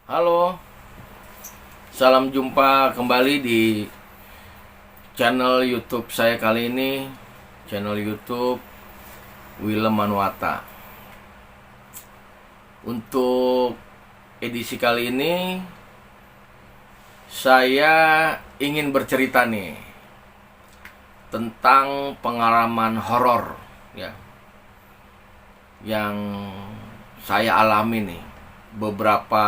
Halo, salam jumpa kembali di channel YouTube saya kali ini, channel YouTube Willem Manuata. Untuk edisi kali ini, saya ingin bercerita nih tentang pengalaman horor ya, yang saya alami nih beberapa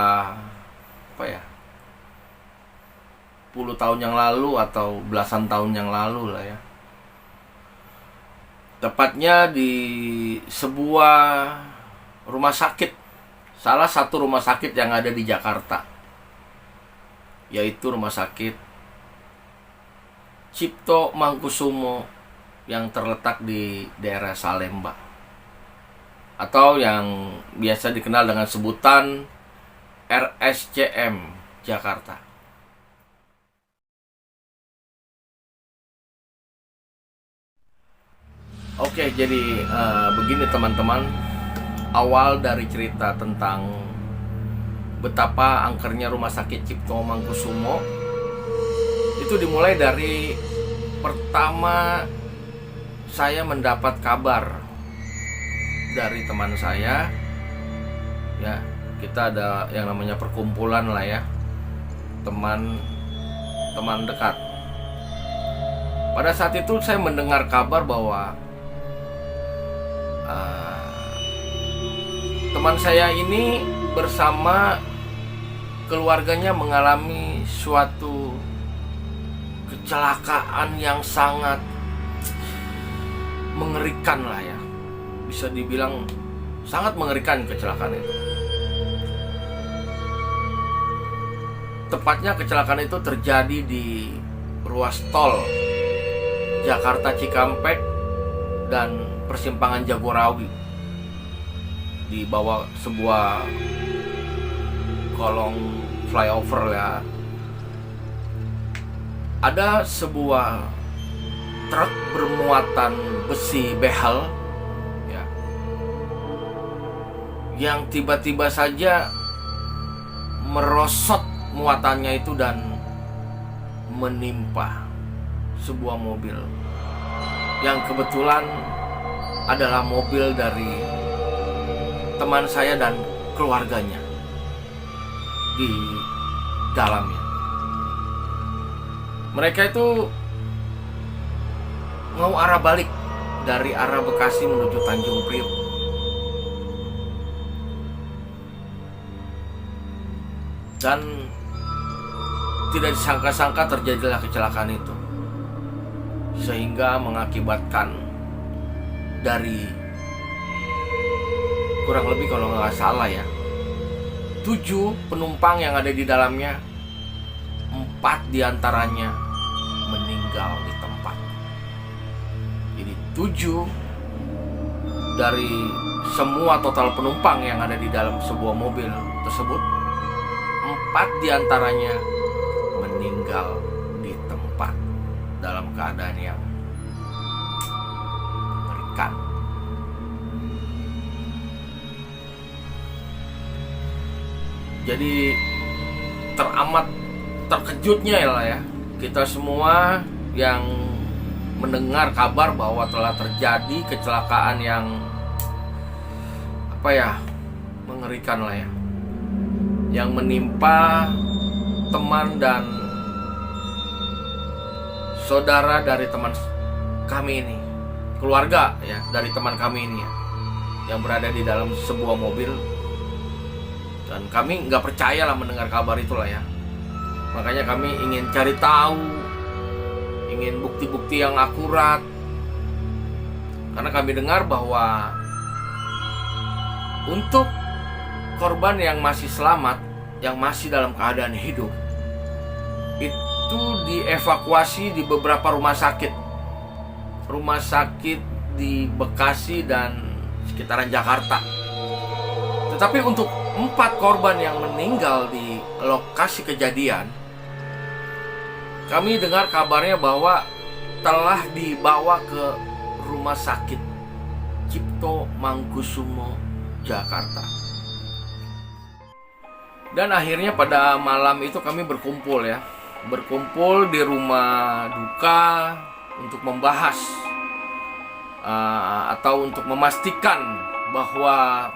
puluh tahun yang lalu atau belasan tahun yang lalu lah ya. Tepatnya di sebuah rumah sakit, salah satu rumah sakit yang ada di Jakarta, yaitu Rumah Sakit Cipto Mangunkusumo yang terletak di daerah Salemba, atau yang biasa dikenal dengan sebutan RSCM Jakarta. Oke, jadi begini teman-teman, awal dari cerita tentang betapa angkernya Rumah Sakit Cipto Mangunkusumo itu dimulai dari pertama saya mendapat kabar dari teman saya ya. Kita ada yang namanya perkumpulan lah ya, teman dekat. Pada saat itu saya mendengar kabar bahwa teman saya ini bersama keluarganya mengalami suatu kecelakaan yang sangat mengerikan lah ya. Bisa dibilang sangat mengerikan kecelakaan itu. Tepatnya kecelakaan itu terjadi di ruas tol Jakarta Cikampek dan persimpangan Jagorawi, di bawah sebuah kolong flyover ya. Ada sebuah truk bermuatan besi behel ya, yang tiba-tiba saja merosot muatannya itu dan menimpa sebuah mobil yang kebetulan adalah mobil dari teman saya dan keluarganya di dalamnya. Mereka itu mau arah balik dari arah Bekasi menuju Tanjung Priok. Dan tidak disangka-sangka terjadilah kecelakaan itu, sehingga mengakibatkan dari kurang lebih, kalau nggak salah ya, 7 penumpang yang ada di dalamnya, 4 diantaranya meninggal di tempat. Jadi 7 dari semua total penumpang yang ada di dalam sebuah mobil tersebut, 4 diantaranya meninggal di tempat dalam keadaan yang mengerikan. Jadi teramat terkejutnya ya kita semua yang mendengar kabar bahwa telah terjadi kecelakaan yang mengerikan lah ya, yang menimpa teman dan saudara dari teman kami ini, keluarga ya dari teman kami ini ya, yang berada di dalam sebuah mobil. Dan kami nggak percaya lah mendengar kabar itulah ya. Makanya kami ingin cari tahu, ingin bukti-bukti yang akurat, karena kami dengar bahwa untuk korban yang masih selamat, yang masih dalam keadaan hidup, itu dievakuasi di beberapa rumah sakit di Bekasi dan sekitaran Jakarta. Tetapi untuk 4 korban yang meninggal di lokasi kejadian, kami dengar kabarnya bahwa telah dibawa ke Rumah Sakit Cipto Mangunkusumo Jakarta. Dan akhirnya pada malam itu kami berkumpul ya, berkumpul di rumah duka untuk membahas atau untuk memastikan bahwa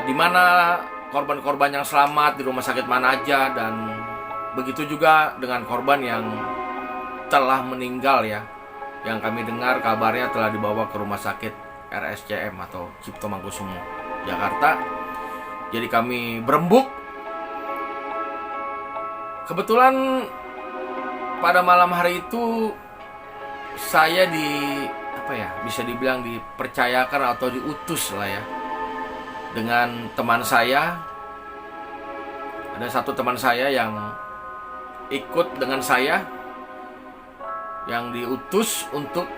di mana korban-korban yang selamat, di rumah sakit mana aja, dan begitu juga dengan korban yang telah meninggal ya, yang kami dengar kabarnya telah dibawa ke rumah sakit RSCM atau Cipto Mangunkusumo, Jakarta. Jadi kami berembuk. Kebetulan pada malam hari itu saya bisa dibilang dipercayakan atau diutus lah ya, dengan teman saya. Ada satu teman saya yang ikut dengan saya, yang diutus untuk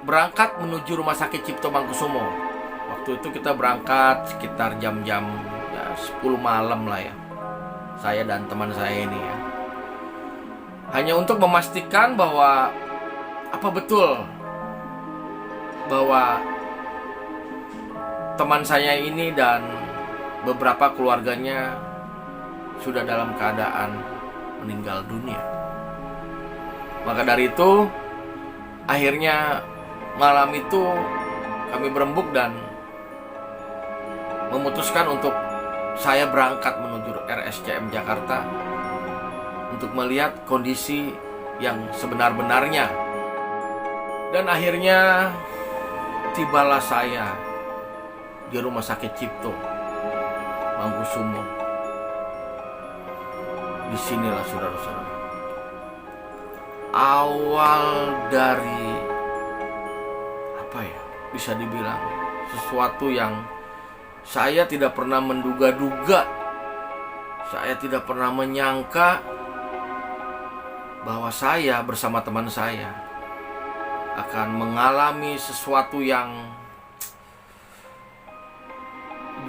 berangkat menuju rumah sakit Cipto Mangunkusumo. Waktu itu kita berangkat sekitar jam-jam 10 malam lah ya, saya dan teman saya ini ya, hanya untuk memastikan bahwa apa betul bahwa teman saya ini dan beberapa keluarganya sudah dalam keadaan meninggal dunia. Maka dari itu, akhirnya malam itu kami berembuk dan memutuskan untuk saya berangkat menuju RSCM Jakarta untuk melihat kondisi yang sebenar-benarnya. Dan akhirnya tibalah saya di rumah sakit Cipto Mangunkusumo. Disinilah saudara-saudara, awal dari bisa dibilang sesuatu yang saya tidak pernah menduga-duga. Saya tidak pernah menyangka bahwa saya bersama teman saya akan mengalami sesuatu yang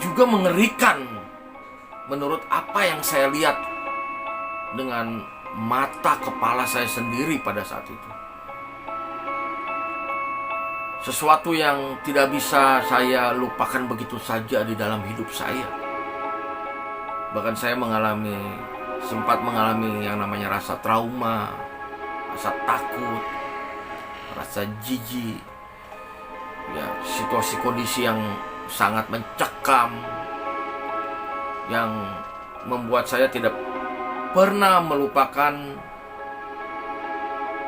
juga mengerikan menurut apa yang saya lihat dengan mata kepala saya sendiri pada saat itu. Sesuatu yang tidak bisa saya lupakan begitu saja di dalam hidup saya. Bahkan saya sempat mengalami yang namanya rasa trauma, rasa takut, rasa jijik, ya, situasi kondisi yang sangat mencekam, yang membuat saya tidak pernah melupakan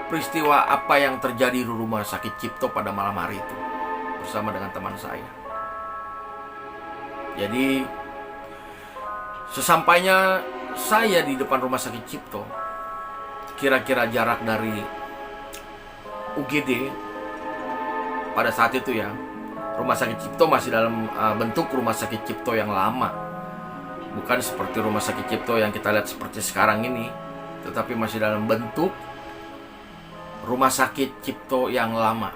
peristiwa apa yang terjadi di rumah sakit Cipto pada malam hari itu bersama dengan teman saya. Jadi sesampainya saya di depan rumah sakit Cipto, kira-kira jarak dari UGD pada saat itu ya, rumah sakit Cipto masih dalam bentuk rumah sakit Cipto yang lama, bukan seperti rumah sakit Cipto yang kita lihat seperti sekarang ini, tetapi masih dalam bentuk rumah sakit Cipto yang lama.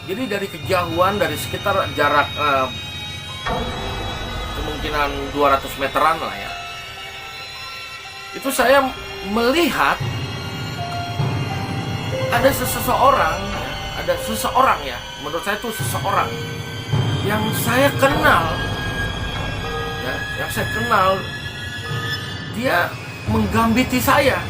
Jadi dari kejauhan, dari sekitar jarak kemungkinan 200 meteran lah ya, itu saya melihat ada seseorang ya, menurut saya itu seseorang yang saya kenal ya, dia menggambiti saya.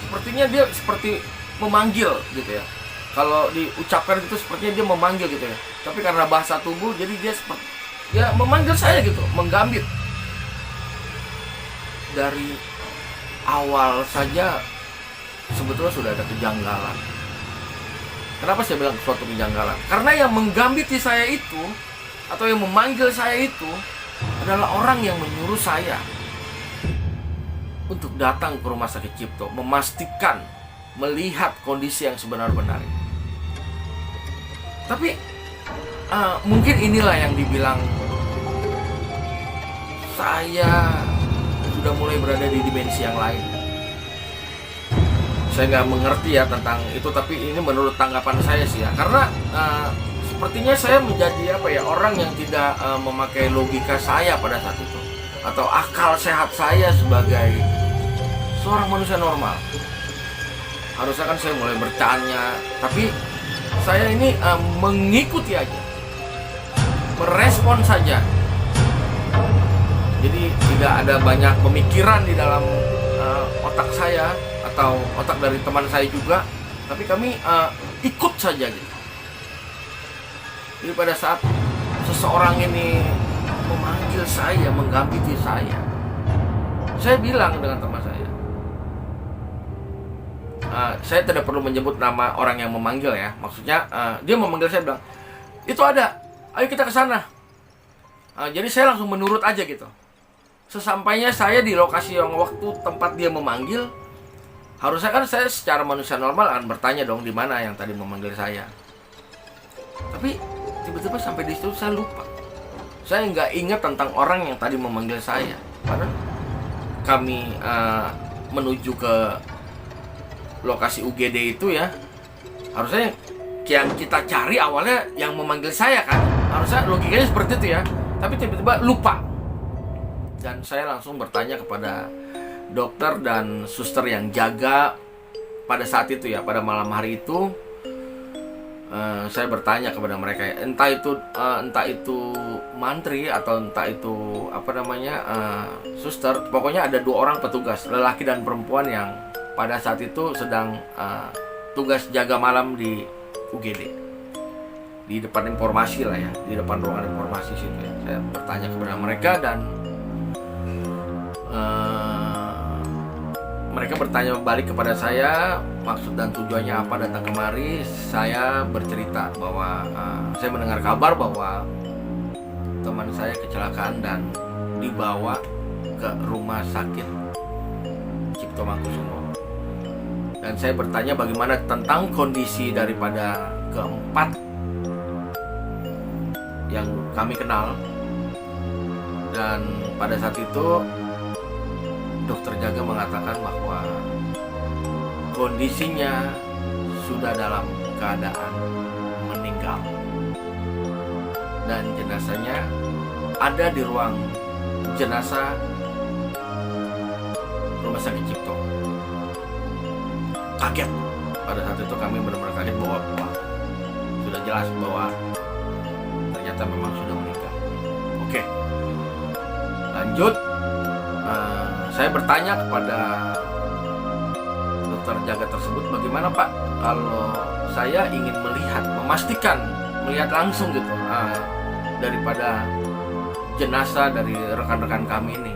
Sepertinya dia seperti memanggil gitu ya. Kalau diucapkan gitu sepertinya dia memanggil gitu ya. Tapi karena bahasa tubuh, jadi dia seperti ya memanggil saya gitu, menggambit. Dari awal saja sebetulnya sudah ada kejanggalan. Kenapa saya bilang suatu kejanggalan? Karena yang menggambiti saya itu, atau yang memanggil saya itu, adalah orang yang menyuruh saya untuk datang ke rumah sakit Cipto, memastikan, melihat kondisi yang sebenar-benarnya. Tapi mungkin inilah yang dibilang saya sudah mulai berada di dimensi yang lain. Saya nggak mengerti ya tentang itu, tapi ini menurut tanggapan saya sih ya. Karena sepertinya saya menjadi orang yang tidak memakai logika saya pada saat itu, atau akal sehat saya sebagai seorang manusia normal. Harusnya kan saya mulai bertanya, tapi saya ini mengikuti aja. merespon saja. Jadi tidak ada banyak pemikiran di dalam otak saya atau otak dari teman saya juga, tapi kami ikut saja gitu. Jadi pada saat seseorang ini memanggil saya, menggambiti saya bilang dengan teman saya tidak perlu menyebut nama orang yang memanggil ya. Maksudnya dia memanggil, saya bilang, itu ada, ayo kita ke sana. Jadi saya langsung menurut aja gitu. Sesampainya saya di lokasi yang waktu tempat dia memanggil, harusnya kan saya secara manusia normal akan bertanya dong di mana yang tadi memanggil saya. Tapi tiba-tiba sampai di situ saya lupa. Saya nggak ingat tentang orang yang tadi memanggil saya. Padahal kami menuju ke lokasi UGD itu ya, harusnya yang kita cari awalnya yang memanggil saya kan. Harusnya logikanya seperti itu ya. Tapi tiba-tiba lupa. Dan saya langsung bertanya kepada dokter dan suster yang jaga pada saat itu ya, pada malam hari itu. Saya bertanya kepada mereka, entah itu mantri atau entah itu suster. Pokoknya ada 2 orang petugas, lelaki dan perempuan, yang pada saat itu sedang tugas jaga malam di UGD, di depan informasi lah ya, di depan ruangan informasi situ ya. Saya bertanya kepada mereka dan mereka bertanya balik kepada saya maksud dan tujuannya apa datang kemari. Saya bercerita bahwa saya mendengar kabar bahwa teman saya kecelakaan dan dibawa ke rumah sakit Cipto Mangunkusumo. Dan saya bertanya bagaimana tentang kondisi daripada keempat yang kami kenal. Dan pada saat itu dokter jaga mengatakan bahwa kondisinya sudah dalam keadaan meninggal dan jenazahnya ada di ruang jenazah Rumah Sakit Cipto. Kaget. Pada saat itu kami benar-benar kaget bahwa sudah jelas bahwa ternyata memang sudah meninggal. Oke, lanjut. Saya bertanya kepada dokter jaga tersebut, bagaimana Pak kalau saya ingin melihat langsung gitu daripada jenazah dari rekan-rekan kami ini.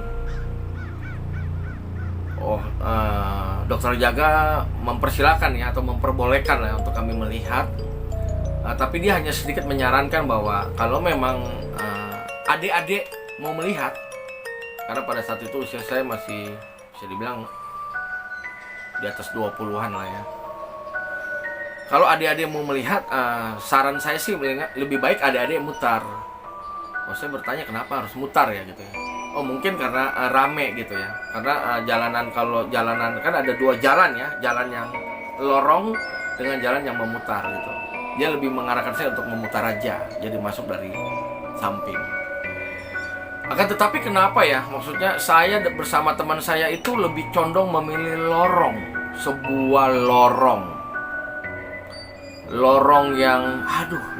Dokter jaga mempersilahkan ya, atau memperbolehkan ya untuk kami melihat. Tapi dia hanya sedikit menyarankan bahwa kalau memang adik-adik mau melihat, karena pada saat itu usia saya masih bisa dibilang di atas 20-an lah ya. Kalau adik-adik mau melihat, saran saya sih lebih baik adik-adik mutar. Saya bertanya kenapa harus mutar ya gitu ya. Mungkin karena rame gitu ya. Karena kalau jalanan kan ada 2 jalan ya, jalan yang lorong dengan jalan yang memutar gitu. Dia lebih mengarahkan saya untuk memutar aja, jadi masuk dari samping. Akan tetapi kenapa ya, maksudnya saya bersama teman saya itu lebih condong memilih sebuah lorong yang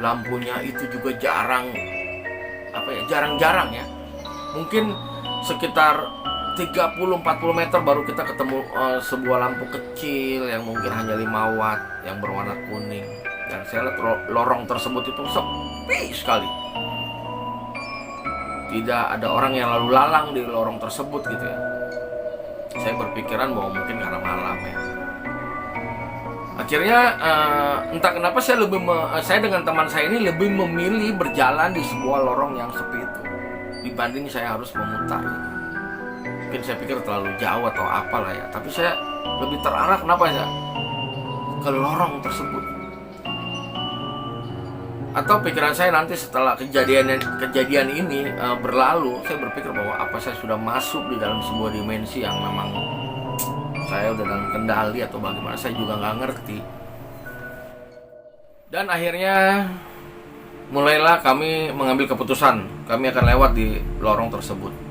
lampunya itu juga jarang-jarang ya. Mungkin sekitar 30-40 meter baru kita ketemu sebuah lampu kecil yang mungkin hanya 5 watt yang berwarna kuning. Dan saya lihat lorong tersebut itu sepi sekali. Tidak ada orang yang lalu lalang di lorong tersebut gitu ya. Saya berpikiran bahwa mungkin karena malam ya. Akhirnya entah kenapa saya dengan teman saya ini lebih memilih berjalan di sebuah lorong yang sepi itu dibanding saya harus memutar gitu. Mungkin saya pikir terlalu jauh atau apalah ya. Tapi saya lebih terarah kenapa ya ke lorong tersebut. Atau pikiran saya nanti setelah kejadian ini berlalu, saya berpikir bahwa apa saya sudah masuk di dalam sebuah dimensi yang memang saya udah dalam kendali atau bagaimana, saya juga nggak ngerti. Dan akhirnya mulailah kami mengambil keputusan, kami akan lewat di lorong tersebut.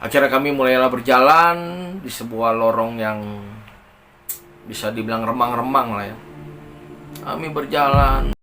Akhirnya kami mulailah berjalan di sebuah lorong yang bisa dibilang remang-remang lah ya. Kami berjalan.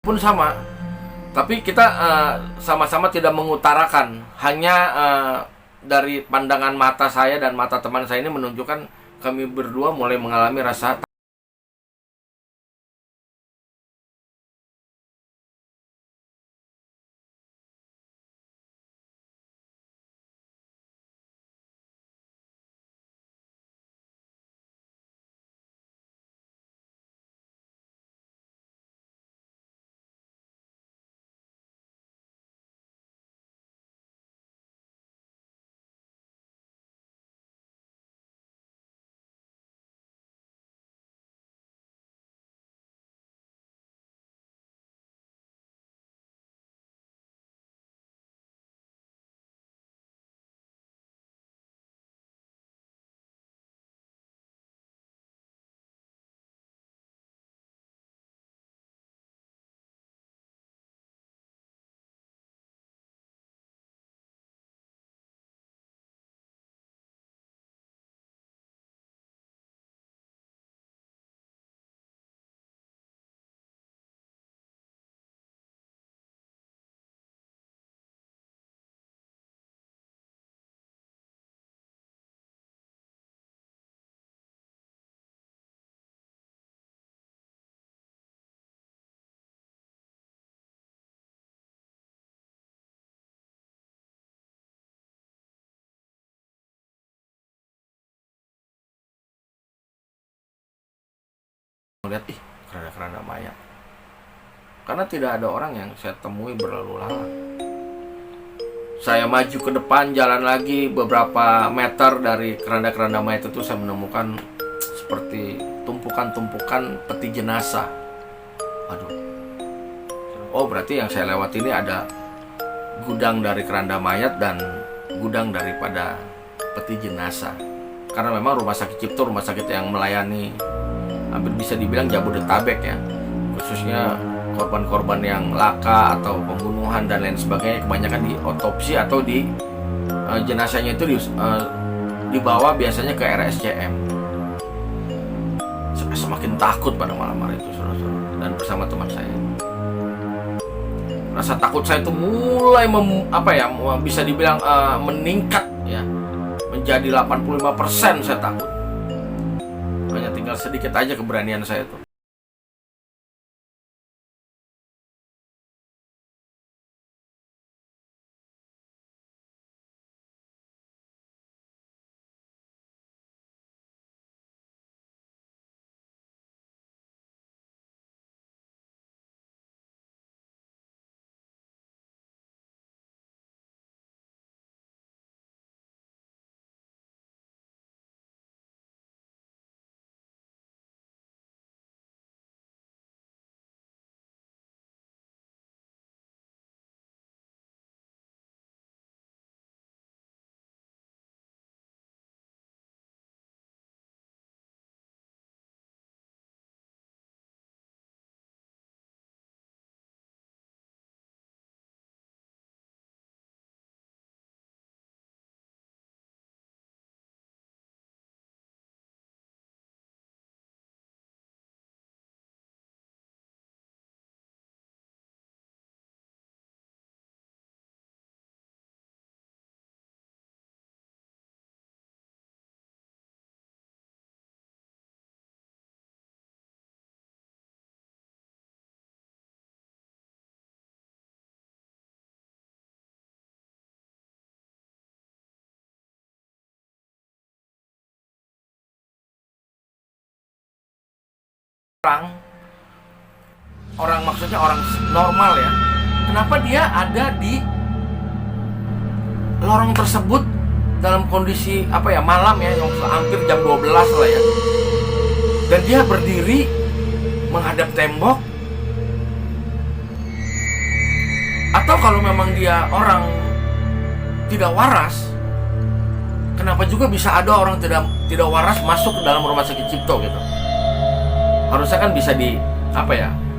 Pun sama, tapi kita sama-sama tidak mengutarakan. Hanya dari pandangan mata saya dan mata teman saya ini menunjukkan kami berdua mulai mengalami rasa melihat keranda-keranda mayat. Karena tidak ada orang yang saya temui berlalu lalang. Saya maju ke depan, jalan lagi beberapa meter dari keranda-keranda mayat itu saya menemukan seperti tumpukan-tumpukan peti jenazah. Aduh. Oh, berarti yang saya lewat ini ada gudang dari keranda mayat dan gudang daripada peti jenazah. Karena memang rumah sakit Cipto rumah sakit yang melayani hampir bisa dibilang Jabodetabek ya. Khususnya korban-korban yang laka atau pembunuhan dan lain sebagainya kebanyakan di otopsi atau di jenazahnya itu dibawa biasanya ke RSCM. Saya semakin takut pada malam hari itu, saudara-saudara, dan bersama teman saya. Rasa takut saya itu mulai bisa dibilang meningkat ya, menjadi 85% saya takut. Hanya tinggal sedikit aja keberanian saya itu. orang maksudnya orang normal ya, kenapa dia ada di lorong tersebut dalam kondisi malam ya, yang hampir jam 12 lah ya, dan dia berdiri menghadap tembok. Atau kalau memang dia orang tidak waras, kenapa juga bisa ada orang tidak waras masuk ke dalam rumah sakit Cipto gitu? Harusnya kan bisa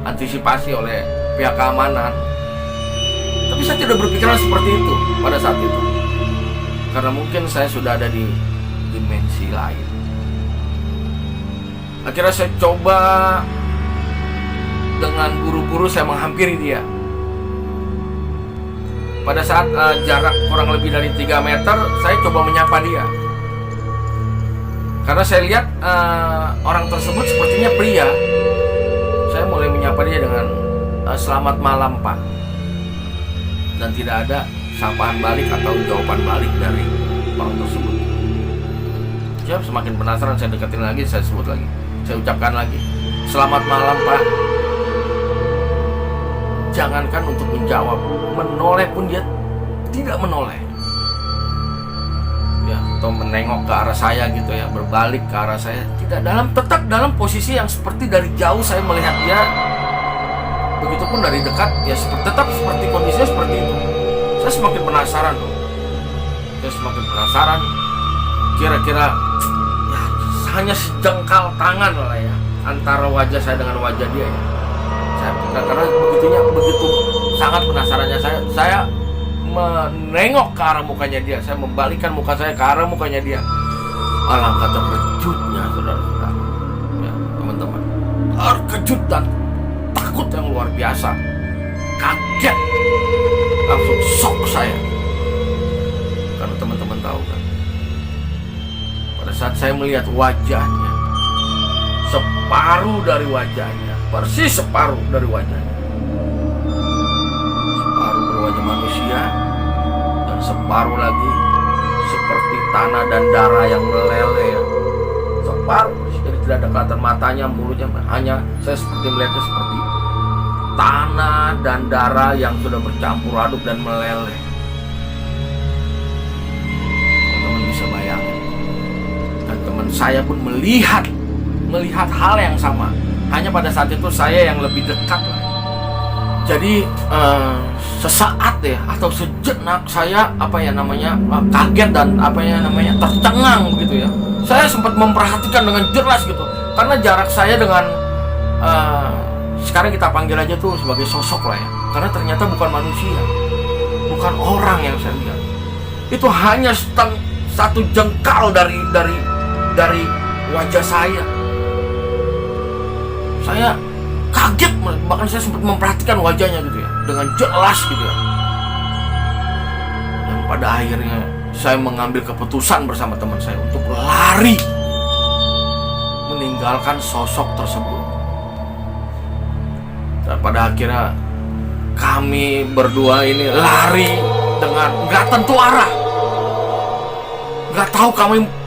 antisipasi oleh pihak keamanan. Tapi saya tidak berpikiran seperti itu pada saat itu, karena mungkin saya sudah ada di dimensi lain. Akhirnya saya coba dengan buru-buru saya menghampiri dia. Pada saat jarak kurang lebih dari 3 meter, saya coba menyapa dia. Karena saya lihat orang tersebut sepertinya pria. Saya mulai menyapa dia dengan selamat malam Pak. Dan tidak ada sapaan balik atau jawaban balik dari orang tersebut. Saya semakin penasaran, saya deketin lagi, saya sebut lagi. Saya ucapkan lagi, selamat malam Pak. Jangankan untuk menjawab, menoleh pun dia tidak menoleh ya, atau menengok ke arah saya gitu ya, berbalik ke arah saya. Tidak, tetap dalam posisi yang seperti dari jauh saya melihat dia. Begitupun dari dekat ya, tetap seperti kondisinya seperti itu. Saya semakin penasaran dong. Saya semakin penasaran, kira-kira ya, hanya sejengkal tangan lah ya antara wajah saya dengan wajah dia ya. Karena begitu sangat penasarannya saya menengok ke arah mukanya dia, saya membalikkan muka saya ke arah mukanya dia. Alangkah terkejutnya saudara-saudara ya, teman-teman, terkejut dan takut yang luar biasa, kaget, langsung shock saya. Karena teman-teman tahu kan, pada saat saya melihat wajahnya, separuh dari wajahnya, persis separuh dari wajahnya, separuh berwajah manusia, dan separuh lagi seperti tanah dan darah yang meleleh. Separuh, jadi tidak ada kelihatan matanya, mulutnya, hanya saya seperti melihatnya seperti tanah dan darah yang sudah bercampur aduk dan meleleh. Teman-teman bisa bayangin, dan teman saya pun melihat hal yang sama. Hanya pada saat itu saya yang lebih dekat lah. Jadi sesaat ya, atau sejenak saya kaget dan tercengang begitu ya. Saya sempat memperhatikan dengan jelas gitu, karena jarak saya dengan sekarang kita panggil aja tuh sebagai sosok lah ya, karena ternyata bukan manusia, bukan orang yang saya lihat. Itu hanya satu jengkal dari wajah saya. Saya kaget, bahkan saya sempat memperhatikan wajahnya gitu ya, dengan jelas gitu ya. Dan pada akhirnya saya mengambil keputusan bersama teman saya untuk lari, meninggalkan sosok tersebut. Dan pada akhirnya kami berdua ini lari dengan nggak tentu arah, nggak tahu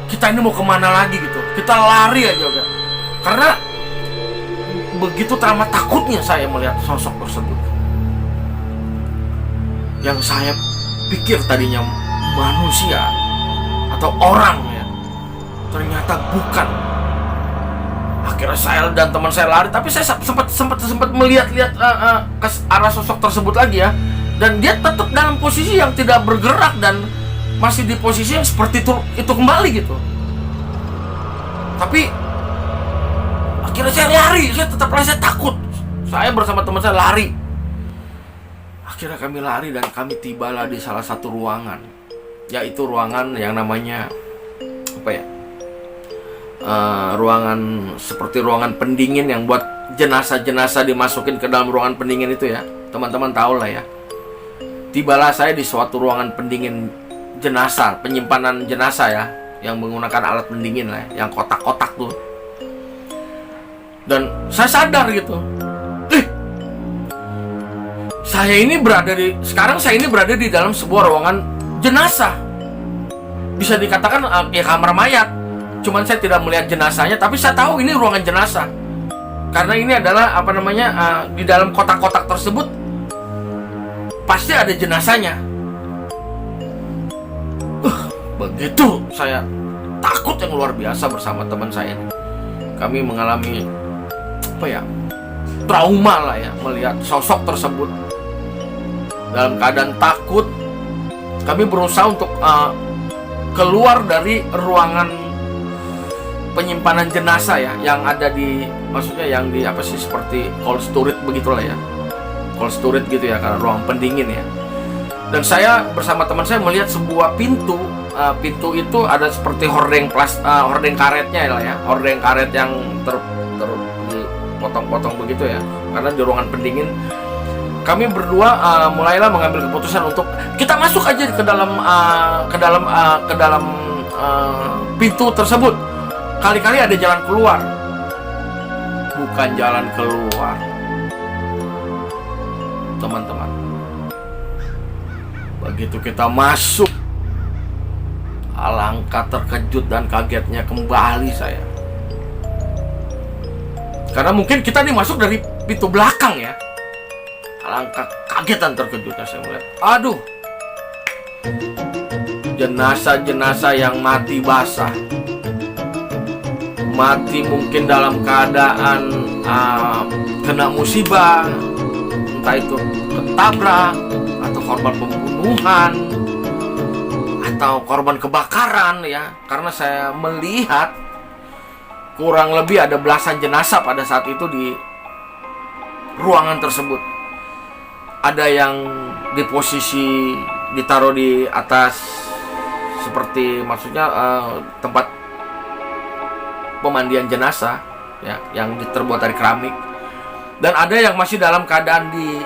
kita ini mau kemana lagi gitu. Kita lari aja udah, karena begitu teramat takutnya saya melihat sosok tersebut yang saya pikir tadinya manusia atau orang ya, ternyata bukan. Akhirnya saya dan teman saya lari, tapi saya sempat melihat-lihat ke arah sosok tersebut lagi ya, dan dia tetap dalam posisi yang tidak bergerak dan masih di posisi yang seperti itu kembali gitu. Tapi akhirnya saya lari, saya takut. Saya bersama teman saya lari. Akhirnya kami lari dan kami tibalah di salah satu ruangan, yaitu ruangan yang namanya ruangan seperti ruangan pendingin yang buat jenazah-jenazah dimasukin ke dalam ruangan pendingin itu ya. Teman-teman tahu lah ya. Tibalah saya di suatu ruangan pendingin jenazah, penyimpanan jenazah ya, yang menggunakan alat pendingin lah ya, yang kotak-kotak tuh. Dan saya sadar gitu, sekarang saya ini berada di dalam sebuah ruangan jenazah. Bisa dikatakan ya kamar mayat. Cuman saya tidak melihat jenazahnya, tapi saya tahu ini ruangan jenazah. Karena ini adalah di dalam kotak-kotak tersebut pasti ada jenazahnya. Begitu saya takut yang luar biasa bersama teman saya. Kami mengalami trauma lah ya, melihat sosok tersebut. Dalam keadaan takut, kami berusaha untuk keluar dari ruangan penyimpanan jenazah ya, yang ada di, maksudnya yang di seperti cold storage begitulah ya, cold storage gitu ya, karena ruang pendingin ya. Dan saya bersama teman saya melihat sebuah pintu itu ada seperti hordeng karetnya lah ya, hordeng karet yang dipotong-potong begitu ya, karena di ruangan pendingin. Kami berdua mulailah mengambil keputusan untuk kita masuk aja ke dalam pintu tersebut. Kali-kali ada jalan keluar. Bukan jalan keluar, teman-teman. Begitu kita masuk, alangkah terkejut dan kagetnya kembali saya. Karena mungkin kita nih masuk dari pintu belakang ya. Alangkah kaget dan terkejutnya saya melihat, aduh, jenazah-jenazah yang mati basah, mati mungkin dalam keadaan kena musibah, entah itu ketabrak, atau korban pembunuhan, atau korban kebakaran ya. Karena saya melihat kurang lebih ada belasan jenazah pada saat itu di ruangan tersebut. Ada yang di posisi ditaruh di atas, seperti maksudnya tempat pemandian jenazah ya, yang terbuat dari keramik. Dan ada yang masih dalam keadaan di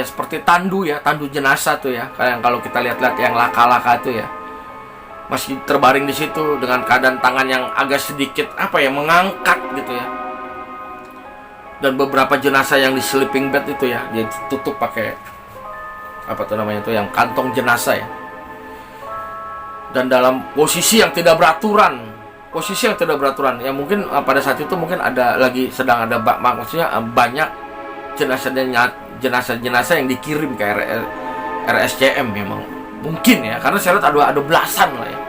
seperti tandu ya, tandu jenazah tuh ya, kayak kalau kita lihat-lihat yang laka-laka itu ya, masih terbaring di situ dengan keadaan tangan yang agak sedikit mengangkat gitu ya. Dan beberapa jenazah yang di sleeping bed itu ya, dia tutup pakai yang kantong jenazah ya. Dan dalam posisi yang tidak beraturan, ya, mungkin pada saat itu mungkin sedang ada maksudnya banyak jenazah yang dikirim ke RSCM memang mungkin ya, karena saya lihat ada belasan lah ya.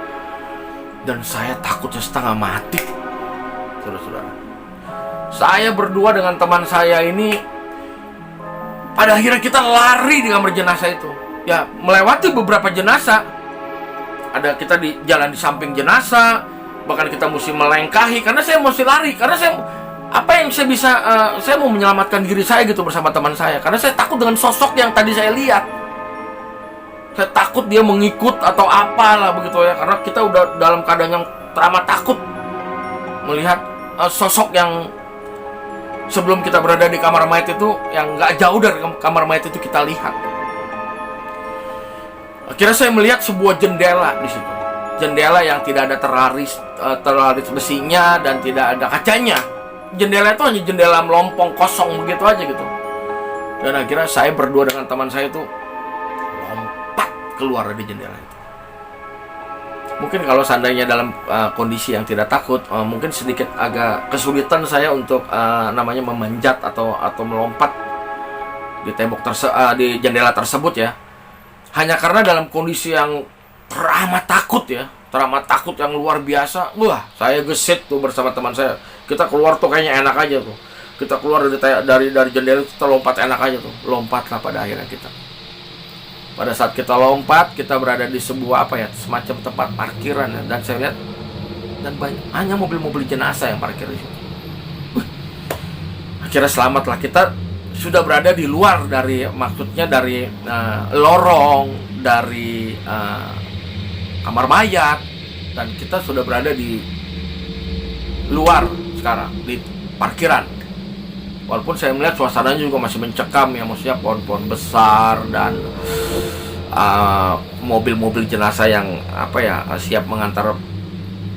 Dan saya takutnya setengah mati, saudara-saudara. Saya berdua dengan teman saya ini, pada akhirnya kita lari dengan berjenazah itu ya, melewati beberapa jenazah. Ada kita di jalan di samping jenazah, bahkan kita mesti melengkahi karena saya mesti lari, karena saya saya mau menyelamatkan diri saya gitu bersama teman saya, karena saya takut dengan sosok yang tadi saya lihat. Saya takut dia mengikut atau apalah begitu ya, karena kita udah dalam keadaan yang teramat takut melihat sosok yang sebelum kita berada di kamar mayat itu, yang gak jauh dari kamar mayat itu kita lihat. Akhirnya saya melihat sebuah jendela di situ, jendela yang tidak ada teraris besinya dan tidak ada kacanya. Jendela itu hanya jendela melompong kosong begitu aja gitu. Dan akhirnya saya berdua dengan teman saya itu lompat keluar dari jendela itu. Mungkin kalau seandainya dalam kondisi yang tidak takut, mungkin sedikit agak kesulitan saya untuk memanjat atau melompat di tembok di jendela tersebut ya. Hanya karena dalam kondisi yang teramat takut yang luar biasa. Wah, saya gesit tuh bersama teman saya. Kita keluar tuh kayaknya enak aja tuh. Kita keluar dari jendela, kita lompat enak aja tuh. Lompatlah pada akhirnya kita. Pada saat kita lompat, kita berada di sebuah semacam tempat parkiran ya. Dan saya lihat, hanya mobil-mobil jenazah yang parkir di situ. Akhirnya selamatlah, kita sudah berada di luar dari lorong dari kamar mayat, dan kita sudah berada di luar sekarang di parkiran. Walaupun saya melihat suasananya juga masih mencekam ya, maksudnya pohon-pohon besar dan mobil-mobil jenazah yang siap mengantar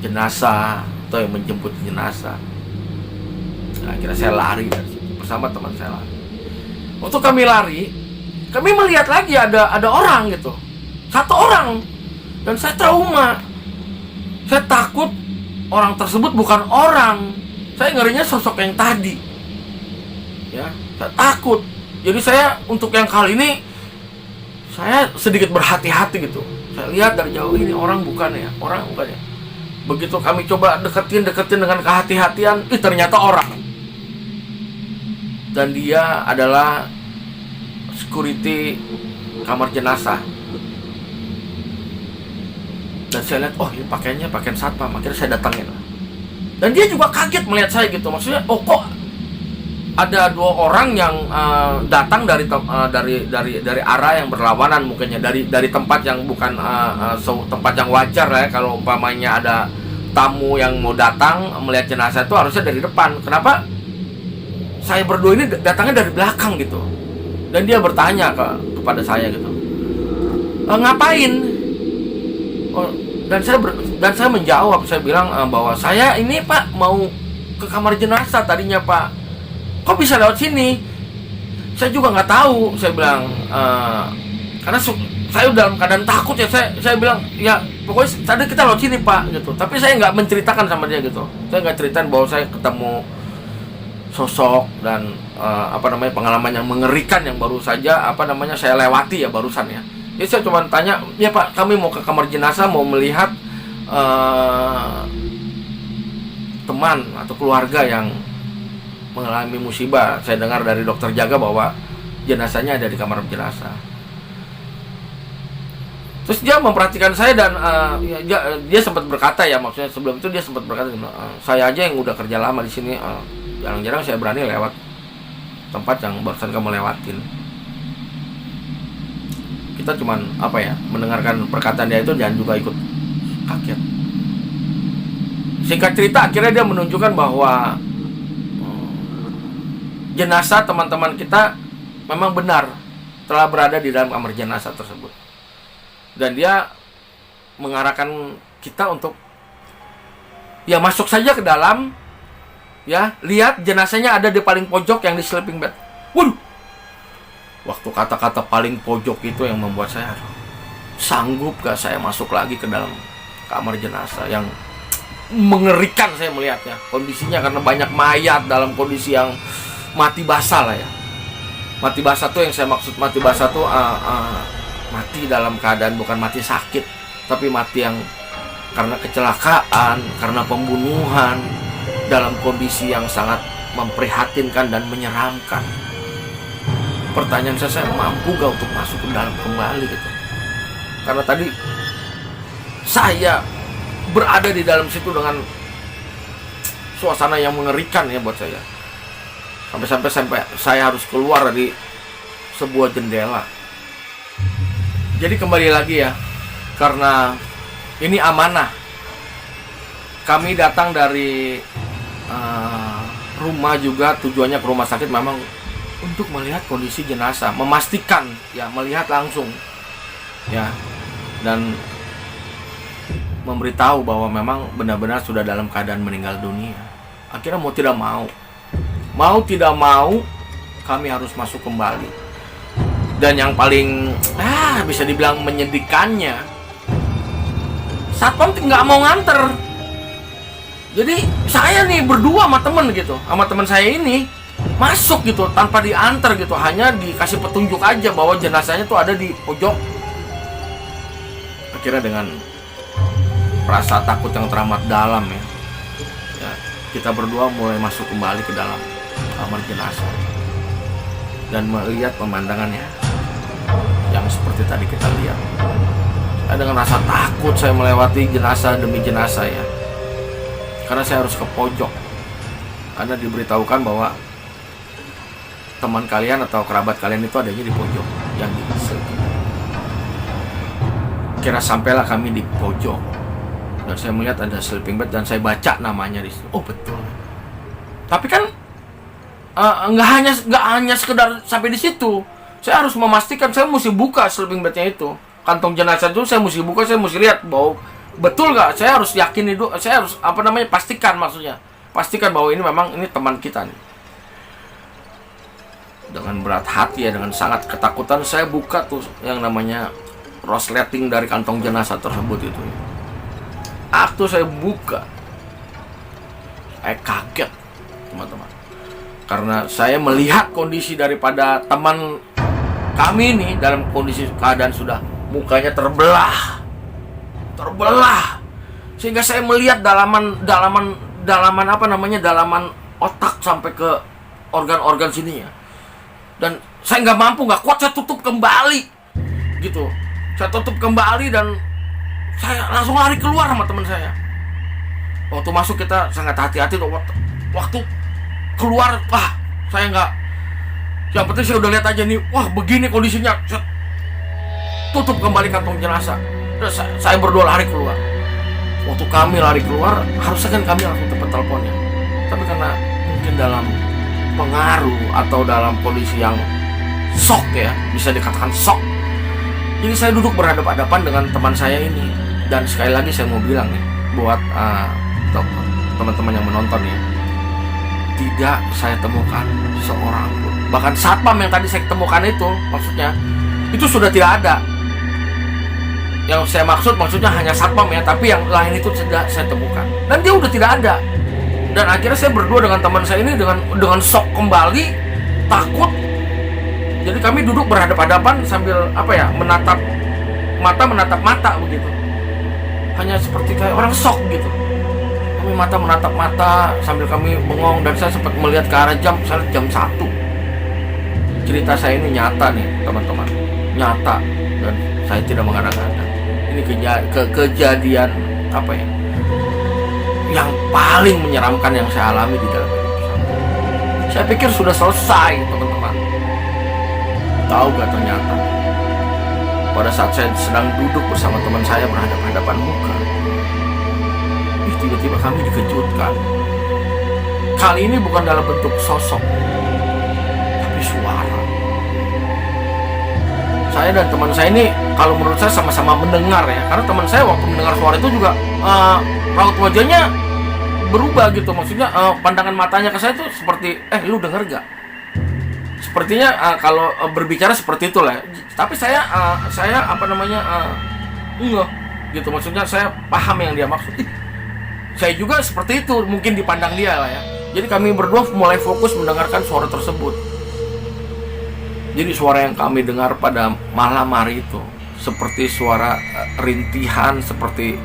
jenazah atau yang menjemput jenazah. Nah, akhirnya saya lari dari situ bersama teman saya lari. Waktu kami lari, kami melihat lagi ada orang gitu, satu orang, dan saya trauma. Saya takut orang tersebut bukan orang, saya ngerinya sosok yang tadi. Ya, saya takut. Jadi saya untuk yang kali ini saya sedikit berhati-hati gitu. Saya lihat dari jauh, ini orang bukan ya. Begitu kami coba deketin dengan kehati-hatian, ternyata orang. Dan dia adalah security kamar jenazah. Dan saya lihat, oh ini pakaiannya pakaian satpam. Akhirnya saya datangin. Dan dia juga kaget melihat saya gitu. Maksudnya, oh kok ada 2 orang yang datang dari arah yang berlawanan, mungkinnya dari tempat yang bukan tempat yang wajar ya. Kalau umpamanya ada tamu yang mau datang melihat jenazah itu harusnya dari depan. Kenapa saya berdua ini datangnya dari belakang gitu? Dan dia bertanya kepada saya gitu, ngapain? Oh, dan saya menjawab, saya bilang bahwa saya ini Pak mau ke kamar jenazah tadinya Pak. Kok bisa lewat sini? Saya juga nggak tahu. Saya bilang karena saya dalam keadaan takut ya. Saya bilang ya pokoknya tadi kita lewat sini Pak gitu. Tapi saya nggak menceritakan sama dia gitu. Saya nggak ceritain bahwa saya ketemu sosok dan pengalaman yang mengerikan yang baru saja saya lewati ya barusan ya. Jadi saya cuma tanya, ya Pak, kami mau ke kamar jenazah, mau melihat teman atau keluarga yang mengalami musibah. Saya dengar dari dokter jaga bahwa jenazahnya ada di kamar jenazah. Terus dia memperhatikan saya dan dia sempat berkata ya, maksudnya sebelum itu dia sempat berkata, saya aja yang udah kerja lama di sini, jarang-jarang saya berani lewat tempat yang barusan kamu lewatin. Kita cuman mendengarkan perkataan dia itu dan juga ikut kaget. Singkat cerita, akhirnya dia menunjukkan bahwa jenazah teman-teman kita memang benar telah berada di dalam kamar jenazah tersebut. Dan dia mengarahkan kita untuk ya masuk saja ke dalam, ya, lihat jenazahnya ada di paling pojok yang di sleeping bed. Waduh, waktu kata-kata paling pojok itu yang membuat saya, sanggup gak saya masuk lagi ke dalam kamar jenazah yang mengerikan saya melihatnya. Kondisinya karena banyak mayat dalam kondisi yang mati basah lah ya. Mati basah tuh yang saya maksud mati basah tuh mati dalam keadaan bukan mati sakit, tapi mati yang karena kecelakaan, karena pembunuhan, dalam kondisi yang sangat memprihatinkan dan menyeramkan. Pertanyaan saya mampu gak untuk masuk ke dalam kembali gitu? Karena tadi saya berada di dalam situ dengan suasana yang mengerikan ya buat saya. Sampai saya harus keluar dari sebuah jendela. Jadi kembali lagi ya, karena ini amanah. Kami datang dari rumah juga, tujuannya ke rumah sakit memang untuk melihat kondisi jenazah, memastikan ya, melihat langsung ya, dan memberitahu bahwa memang benar-benar sudah dalam keadaan meninggal dunia. Akhirnya mau tidak mau kami harus masuk kembali. Dan yang paling bisa dibilang menyedihkannya, satpam nggak mau nganter. Jadi saya nih berdua sama temen gitu, sama teman saya ini masuk gitu tanpa diantar gitu, hanya dikasih petunjuk aja bahwa jenazahnya tuh ada di pojok. Akhirnya dengan rasa takut yang teramat dalam ya, kita berdua mulai masuk kembali ke dalam kamar jenazah dan melihat pemandangannya yang seperti tadi kita lihat. Dengan rasa takut saya melewati jenazah demi jenazah ya, karena saya harus ke pojok, karena diberitahukan bahwa teman kalian atau kerabat kalian itu adanya di pojok yang di sleeping. Kira sampailah kami di pojok dan saya melihat ada sleeping bed dan saya baca namanya di situ. Oh betul. Tapi kan nggak hanya sekedar sampai di situ. Saya harus memastikan, saya mesti buka sleeping bednya itu, kantong jenazah itu saya mesti buka, saya mesti lihat bahwa betul nggak. Saya harus yakin itu, saya harus pastikan, maksudnya pastikan bahwa ini memang ini teman kita nih. Dengan berat hati ya, dengan sangat ketakutan saya buka tuh yang namanya resleting dari kantong jenazah tersebut itu. Waktu saya buka, saya kaget teman-teman. Karena saya melihat kondisi daripada teman kami ini dalam kondisi keadaan sudah mukanya terbelah, sehingga saya melihat dalaman otak sampai ke organ-organ sininya. Dan saya nggak mampu, nggak kuat, saya tutup kembali gitu. Saya tutup kembali dan saya langsung lari keluar sama teman saya. Waktu masuk kita sangat hati-hati. Waktu keluar, saya nggak. Yang penting saya udah lihat aja nih, begini kondisinya. Saya tutup kembali kantong jenazah. Terus saya berdua lari keluar. Waktu kami lari keluar, harusnya kan kami langsung telepon teleponnya. Tapi karena mungkin dalam pengaruh atau dalam kondisi yang shock ya, bisa dikatakan shock. Jadi saya duduk berhadapan-hadapan dengan teman saya ini. Dan sekali lagi saya mau bilang nih, buat teman-teman yang menonton ya, tidak saya temukan seorang pun. Bahkan satpam yang tadi saya temukan itu, maksudnya itu sudah tidak ada. Yang saya maksudnya hanya satpam ya, tapi yang lain itu tidak saya temukan. Dan dia udah tidak ada. Dan akhirnya saya berdua dengan teman saya ini dengan shock kembali, takut. Jadi kami duduk berhadapan-hadapan sambil menatap mata begitu. Hanya seperti kayak orang shock gitu. Kami mata menatap mata sambil kami bengong, dan saya sempat melihat ke arah jam, misalnya jam 1. Cerita saya ini nyata nih teman-teman, nyata, dan saya tidak mengada-ngada. Ini kejadian yang paling menyeramkan yang saya alami di dalam hidup saya. Saya pikir sudah selesai teman-teman. Tahu gak, ternyata pada saat saya sedang duduk bersama teman saya berhadapan-hadapan muka, tiba-tiba kami dikejutkan. Kali ini bukan dalam bentuk sosok, tapi suara. Saya dan teman saya ini, kalau menurut saya sama-sama mendengar ya, karena teman saya waktu mendengar suara itu juga raut wajahnya berubah gitu. Maksudnya pandangan matanya ke saya tuh seperti, lu denger gak? Sepertinya kalau berbicara seperti itulah. Tapi saya enggak gitu. Maksudnya saya paham yang dia maksud. Saya juga seperti itu, mungkin dipandang dia lah ya. Jadi kami berdua mulai fokus mendengarkan suara tersebut. Jadi suara yang kami dengar pada malam hari itu seperti suara rintihan, seperti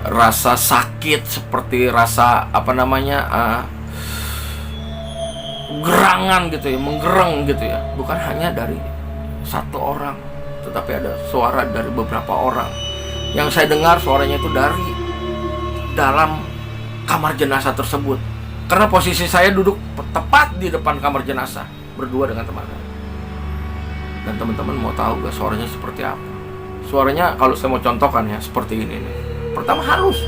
rasa sakit, seperti rasa gerangan gitu ya, menggereng gitu ya. Bukan hanya dari satu orang, tetapi ada suara dari beberapa orang. Yang saya dengar suaranya itu dari dalam kamar jenazah tersebut. Karena posisi saya duduk tepat di depan kamar jenazah berdua dengan teman saya. Dan teman-teman mau tahu gak suaranya seperti apa? Suaranya kalau saya mau contohkan ya, seperti ini nih. Pertama halus.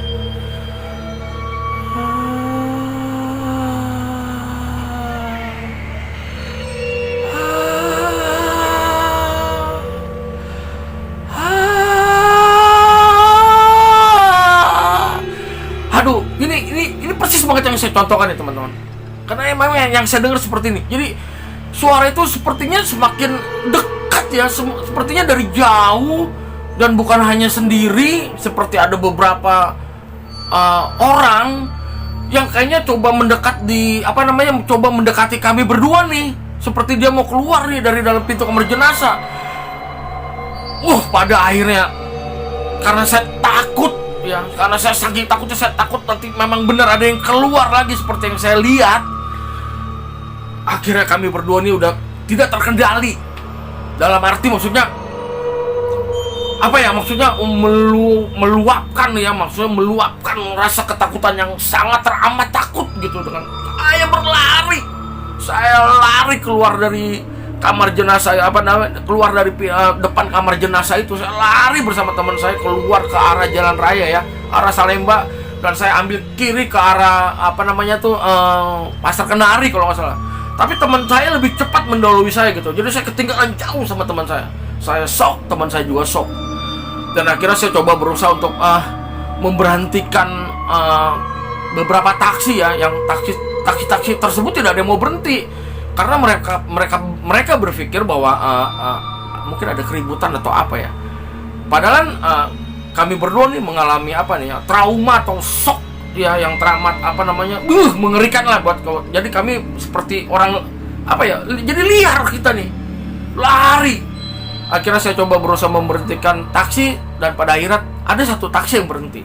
Aduh, ini persis banget yang saya contohkan ya teman-teman. Karena emang yang saya dengar seperti ini. Jadi suara itu sepertinya semakin dekat ya, sepertinya dari jauh, dan bukan hanya sendiri, seperti ada beberapa orang yang kayaknya coba mendekati kami berdua nih, seperti dia mau keluar nih dari dalam pintu kamar jenazah. Pada akhirnya karena saya takut ya, karena saya saking takutnya, saya takut nanti memang benar ada yang keluar lagi seperti yang saya lihat. Akhirnya kami berdua ini udah tidak terkendali. Dalam arti maksudnya meluapkan rasa ketakutan yang sangat teramat takut gitu. Dengan saya lari keluar dari kamar jenazah, keluar dari depan kamar jenazah itu. Saya lari bersama teman saya keluar ke arah jalan raya ya, arah Salemba, dan saya ambil kiri ke arah Pasar Kenari kalau nggak salah. Tapi teman saya lebih cepat mendahului saya gitu. Jadi saya ketinggalan jauh sama teman saya. Saya shock, teman saya juga shock. Dan akhirnya saya coba berusaha untuk memberhentikan beberapa taksi ya, yang taksi tersebut tidak ada yang mau berhenti. Karena mereka berpikir bahwa mungkin ada keributan atau apa ya. Padahal kami berdua nih mengalami trauma atau shock ya yang teramat mengerikan lah buat kau. Jadi kami seperti orang jadi liar kita nih, lari. Akhirnya saya coba berusaha memberhentikan taksi, dan pada akhirnya ada satu taksi yang berhenti.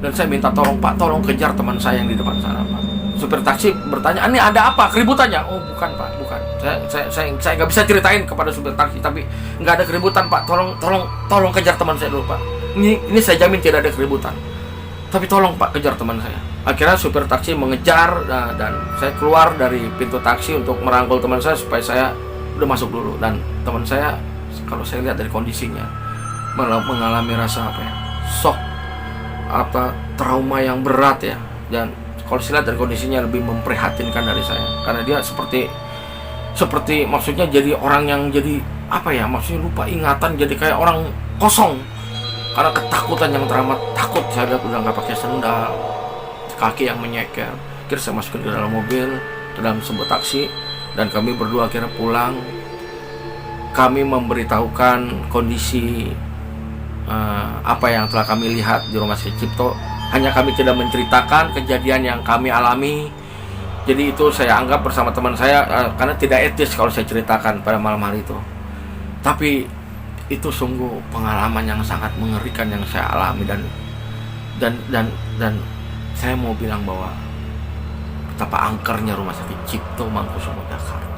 Dan saya minta tolong, Pak, tolong kejar teman saya yang di depan sana, Pak. Supir taksi bertanya, ini ada apa keributannya? Oh bukan, Pak, bukan. Saya nggak bisa ceritain kepada supir taksi, tapi nggak ada keributan, Pak. Tolong kejar teman saya dulu, Pak. Ini saya jamin tidak ada keributan. Tapi tolong, Pak, kejar teman saya. Akhirnya supir taksi mengejar, dan saya keluar dari pintu taksi untuk merangkul teman saya supaya saya udah masuk dulu. Dan teman saya, kalau saya lihat dari kondisinya, mengalami rasa shock, trauma yang berat ya. Dan kalau saya lihat dari kondisinya lebih memprihatinkan dari saya, karena dia seperti maksudnya jadi orang yang jadi maksudnya lupa ingatan, jadi kayak orang kosong karena ketakutan yang teramat. Takut, saya lihat udah nggak pakai sendal, kaki yang menyeker. Akhirnya saya masukin ke dalam mobil, ke dalam sebuah taksi, dan kami berdua akhirnya pulang. Kami memberitahukan kondisi apa yang telah kami lihat di Rumah Sakit Cipto. Hanya kami tidak menceritakan kejadian yang kami alami. Jadi itu saya anggap bersama teman saya, karena tidak etis kalau saya ceritakan pada malam hari itu. Tapi itu sungguh pengalaman yang sangat mengerikan yang saya alami, dan saya mau bilang bahwa betapa angkernya Rumah Sakit Cipto Mangunkusumo Jakarta,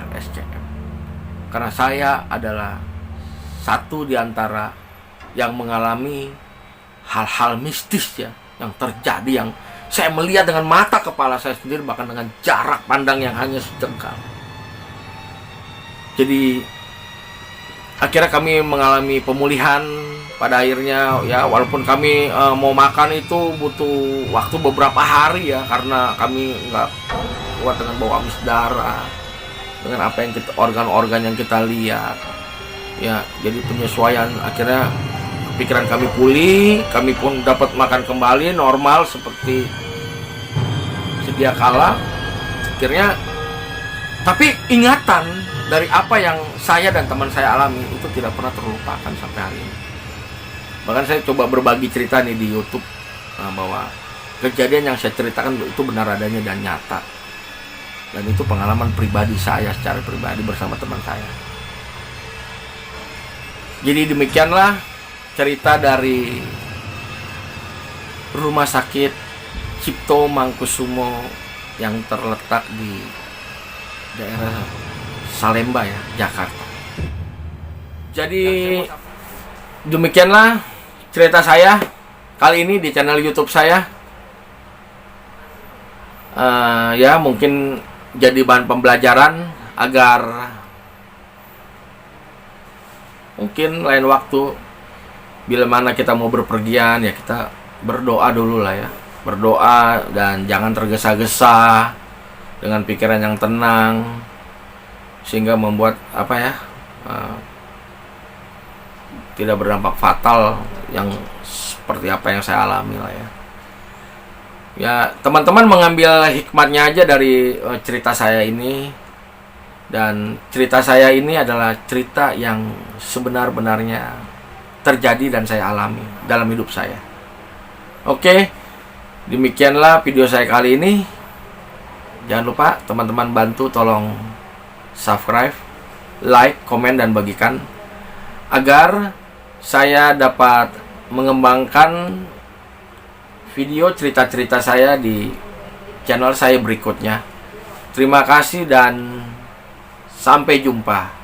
RSCM. Karena saya adalah satu di antara yang mengalami hal-hal mistis ya, yang terjadi, yang saya melihat dengan mata kepala saya sendiri, bahkan dengan jarak pandang yang hanya sejengkal. Jadi akhirnya kami mengalami pemulihan pada akhirnya ya, walaupun kami mau makan itu butuh waktu beberapa hari ya, karena kami nggak kuat dengan bau amis darah, dengan apa yang organ-organ yang kita lihat ya. Jadi penyesuaian, akhirnya pikiran kami pulih, kami pun dapat makan kembali normal seperti sedia kala akhirnya. Tapi ingatan dari apa yang saya dan teman saya alami itu tidak pernah terlupakan sampai hari ini. Bahkan saya coba berbagi cerita nih di YouTube, bahwa kejadian yang saya ceritakan itu benar adanya dan nyata, dan itu pengalaman pribadi saya secara pribadi bersama teman saya. Jadi demikianlah cerita dari Rumah Sakit Cipto Mangunkusumo yang terletak di daerah Salemba ya, Jakarta. Jadi demikianlah cerita saya kali ini di channel YouTube saya. Ya mungkin jadi bahan pembelajaran agar mungkin lain waktu bila mana kita mau berpergian ya, kita berdoa dulu lah ya. Berdoa dan jangan tergesa-gesa, dengan pikiran yang tenang, sehingga membuat tidak berdampak fatal yang seperti apa yang saya alami lah ya. Ya teman-teman mengambil hikmatnya aja dari cerita saya ini. Dan cerita saya ini adalah cerita yang sebenar-benarnya terjadi dan saya alami dalam hidup saya. Oke, demikianlah video saya kali ini. Jangan lupa teman-teman bantu tolong subscribe, like, komen, dan bagikan agar saya dapat mengembangkan video cerita-cerita saya di channel saya berikutnya. Terima kasih dan sampai jumpa.